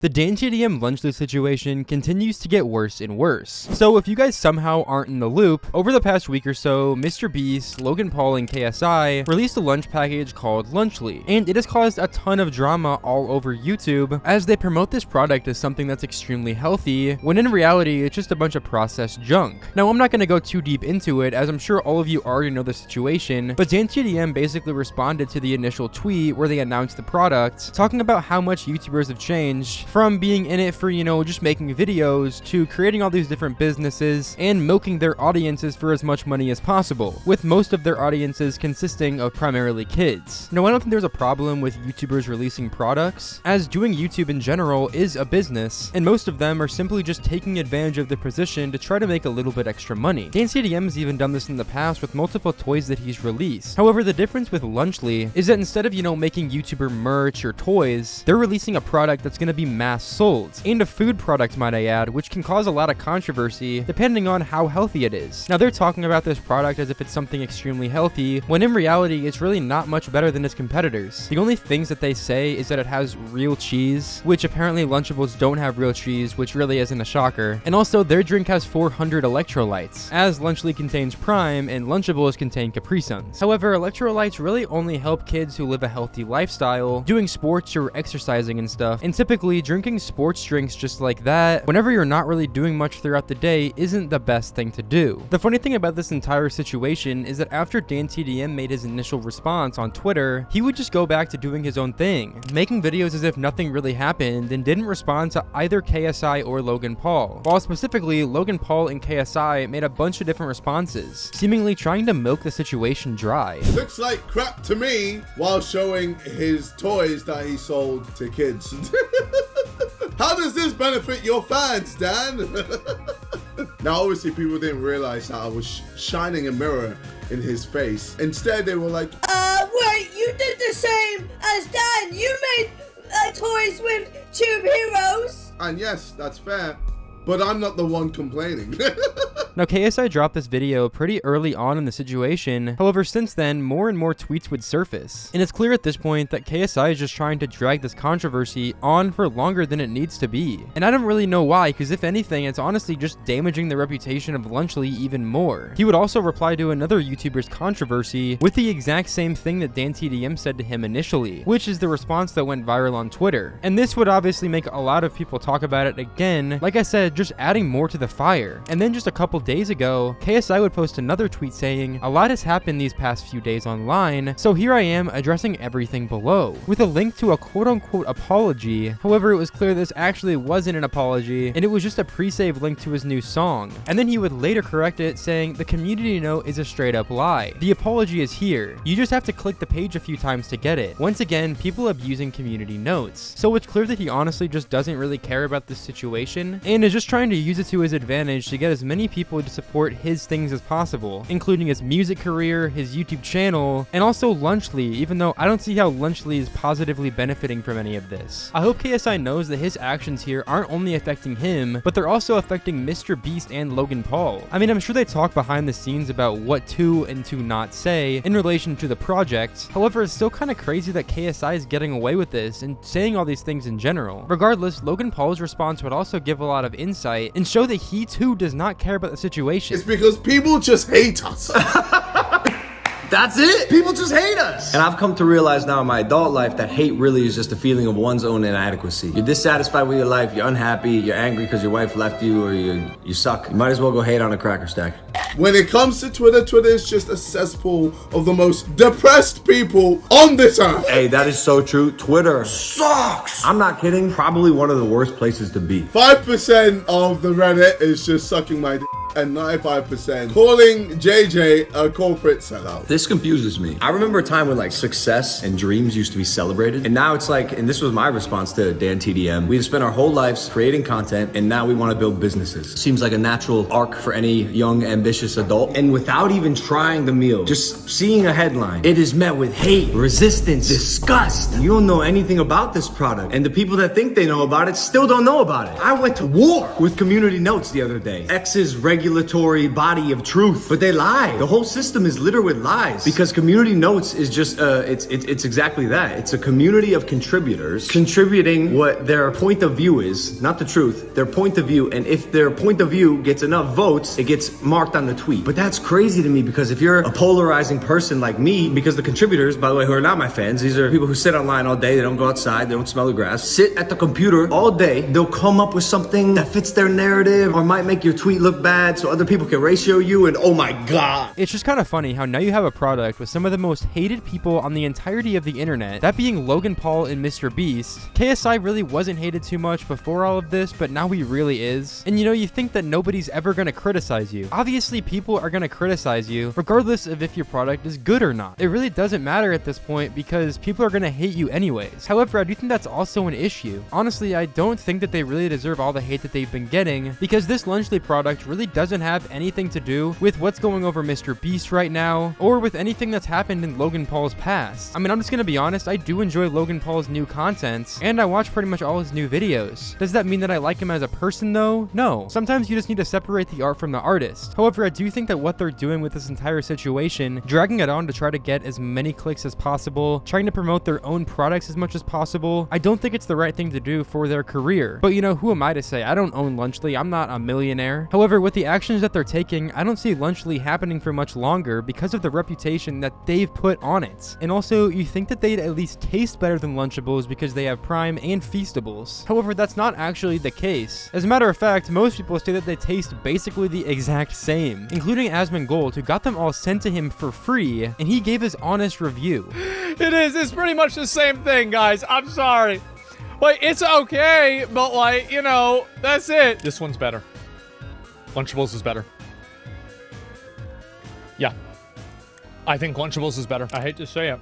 The DanTDM Lunchly situation continues to get worse and worse. So if you guys somehow aren't in the loop, over the past week or so, MrBeast, Logan Paul, and KSI released a lunch package called Lunchly, and it has caused a ton of drama all over YouTube as they promote this product as something that's extremely healthy, when in reality it's just a bunch of processed junk. Now I'm not going to go too deep into it, as I'm sure all of you already know the situation, but DanTDM basically responded to the initial tweet where they announced the product, talking about how much YouTubers have changed from being in it for, just making videos to creating all these different businesses and milking their audiences for as much money as possible, with most of their audiences consisting of primarily kids. Now, I don't think there's a problem with YouTubers releasing products, as doing YouTube in general is a business, and most of them are simply just taking advantage of the position to try to make a little bit extra money. DanTDM has even done this in the past with multiple toys that he's released. However, the difference with Lunchly is that instead of, making YouTuber merch or toys, they're releasing a product that's going to be mass sold, and a food product, might I add, which can cause a lot of controversy depending on how healthy it is. Now, they're talking about this product as if it's something extremely healthy, when in reality it's really not much better than its competitors. The only things that they say is that it has real cheese, which apparently Lunchables don't have real cheese, which really isn't a shocker, and also their drink has 400 electrolytes, as Lunchly contains Prime and Lunchables contain Capri Suns. However, electrolytes really only help kids who live a healthy lifestyle, doing sports or exercising and stuff, and typically drinking sports drinks just like that, whenever you're not really doing much throughout the day, isn't the best thing to do. The funny thing about this entire situation is that after DanTDM made his initial response on Twitter, he would just go back to doing his own thing, making videos as if nothing really happened, and didn't respond to either KSI or Logan Paul, while specifically Logan Paul and KSI made a bunch of different responses, seemingly trying to milk the situation dry. Looks like crap to me, while showing his toys that he sold to kids. How does this benefit your fans, Dan? Now, obviously, people didn't realize that I was shining a mirror in his face. Instead, they were like, wait, you did the same as Dan. You made toys with Tube Heroes. And yes, that's fair, but I'm not the one complaining. Now, KSI dropped this video pretty early on in the situation. However, since then, more and more tweets would surface, and it's clear at this point that KSI is just trying to drag this controversy on for longer than it needs to be. And I don't really know why, because if anything, it's honestly just damaging the reputation of Lunchly even more. He would also reply to another YouTuber's controversy with the exact same thing that DanTDM said to him initially, which is the response that went viral on Twitter. And this would obviously make a lot of people talk about it again, like I said, just adding more to the fire. And then just a couple days ago, KSI would post another tweet saying, "A lot has happened these past few days online, so here I am addressing everything below," with a link to a quote-unquote apology. However, it was clear this actually wasn't an apology, and it was just a pre-save link to his new song. And then he would later correct it, saying, "The community note is a straight-up lie. The apology is here. You just have to click the page a few times to get it." Once again, people abusing community notes. So it's clear that he honestly just doesn't really care about this situation, and is just trying to use it to his advantage to get as many people to support his things as possible, including his music career, his YouTube channel, and also Lunchly, even though I don't see how Lunchly is positively benefiting from any of this. I hope KSI knows that his actions here aren't only affecting him, but they're also affecting MrBeast and Logan Paul. I mean, I'm sure they talk behind the scenes about what to and to not say in relation to the project. However, it's still kind of crazy that KSI is getting away with this and saying all these things in general. Regardless, Logan Paul's response would also give a lot of insight and show that he too does not care about the situation. It's because people just hate us. That's it. People just hate us. And I've come to realize now in my adult life that hate really is just a feeling of one's own inadequacy. You're dissatisfied with your life, you're unhappy, you're angry because your wife left you, or you suck. You might as well go hate on a cracker stack. When it comes to Twitter, Twitter is just a cesspool of the most depressed people on this earth. Hey, that is so true. Twitter sucks. I'm not kidding. Probably one of the worst places to be. 5% of the Reddit is just sucking my d, and 95% calling JJ a corporate sellout. This confuses me. I remember a time when like success and dreams used to be celebrated, and now it's like, and this was my response to DanTDM, we've spent our whole lives creating content, and now we want to build businesses. Seems like a natural arc for any young, ambitious adult, and without even trying the meal, just seeing a headline, it is met with hate, resistance, disgust. You don't know anything about this product, and the people that think they know about it still don't know about it. I went to war with community notes the other day. X's regulatory body of truth, but they lie. The whole system is littered with lies. guys, because community notes is just it's exactly that. It's a community of contributors contributing what their point of view is, not the truth, their point of view. And if their point of view gets enough votes, it gets marked on the tweet. But that's crazy to me, because if you're a polarizing person like me, because the contributors, by the way, who are not my fans, these are people who sit online all day, they don't go outside, they don't smell the grass, sit at the computer all day, they'll come up with something that fits their narrative or might make your tweet look bad so other people can ratio you, and oh my god. It's just kind of funny how now you have a product with some of the most hated people on the entirety of the internet, that being Logan Paul and MrBeast. KSI really wasn't hated too much before all of this, but now he really is. And you know, you think that nobody's ever gonna criticize you. Obviously, people are gonna criticize you, regardless of if your product is good or not. It really doesn't matter at this point, because people are gonna hate you anyways. However, I do think that's also an issue. Honestly, I don't think that they really deserve all the hate that they've been getting, because this Lunchly product really doesn't have anything to do with what's going over MrBeast right now, or with anything that's happened in Logan Paul's past. I mean, I'm just gonna be honest, I do enjoy Logan Paul's new content, and I watch pretty much all his new videos. Does that mean that I like him as a person though? No. Sometimes you just need to separate the art from the artist. However, I do think that what they're doing with this entire situation, dragging it on to try to get as many clicks as possible, trying to promote their own products as much as possible, I don't think it's the right thing to do for their career. But you know, who am I to say? I don't own Lunchly, I'm not a millionaire. However, with the actions that they're taking, I don't see Lunchly happening for much longer because of the reputation that they've put on it. And also, you think that they'd at least taste better than Lunchables because they have Prime and Feastables. However, that's not actually the case. As a matter of fact, most people say that they taste basically the exact same, including Asmongold, who got them all sent to him for free, and he gave his honest review. It's pretty much the same thing, guys. I'm sorry. Like, it's okay, but like, you know, that's it. This one's better. Lunchables is better. Yeah. I think Lunchables is better. I hate to say it.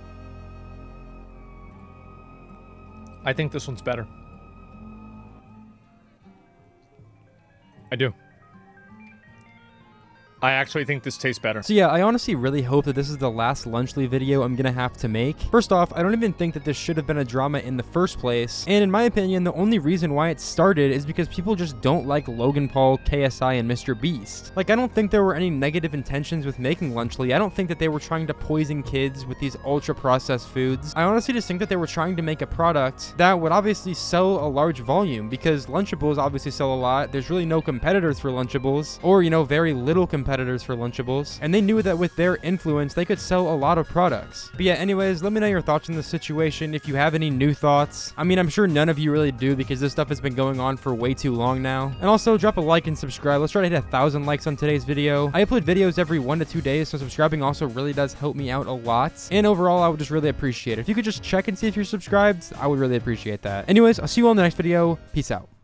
I think this one's better. I do. I actually think this tastes better. So yeah, I honestly really hope that this is the last Lunchly video I'm gonna have to make. First off, I don't even think that this should have been a drama in the first place, and in my opinion, the only reason why it started is because people just don't like Logan Paul, KSI, and MrBeast. Like, I don't think there were any negative intentions with making Lunchly. I don't think that they were trying to poison kids with these ultra-processed foods. I honestly just think that they were trying to make a product that would obviously sell a large volume, because Lunchables obviously sell a lot. There's really no competitors for Lunchables, or, you know, very little competitors for Lunchables, and they knew that with their influence they could sell a lot of products. But yeah, anyways, let me know your thoughts on this situation, if you have any new thoughts. I mean, I'm sure none of you really do, because this stuff has been going on for way too long now. And also, drop a like and subscribe. Let's try to hit 1,000 likes on today's video. I upload videos every 1 to 2 days, so subscribing also really does help me out a lot, and overall I would just really appreciate it. If you could just check and see if you're subscribed, I would really appreciate that. Anyways, I'll see you all in the next video. Peace out.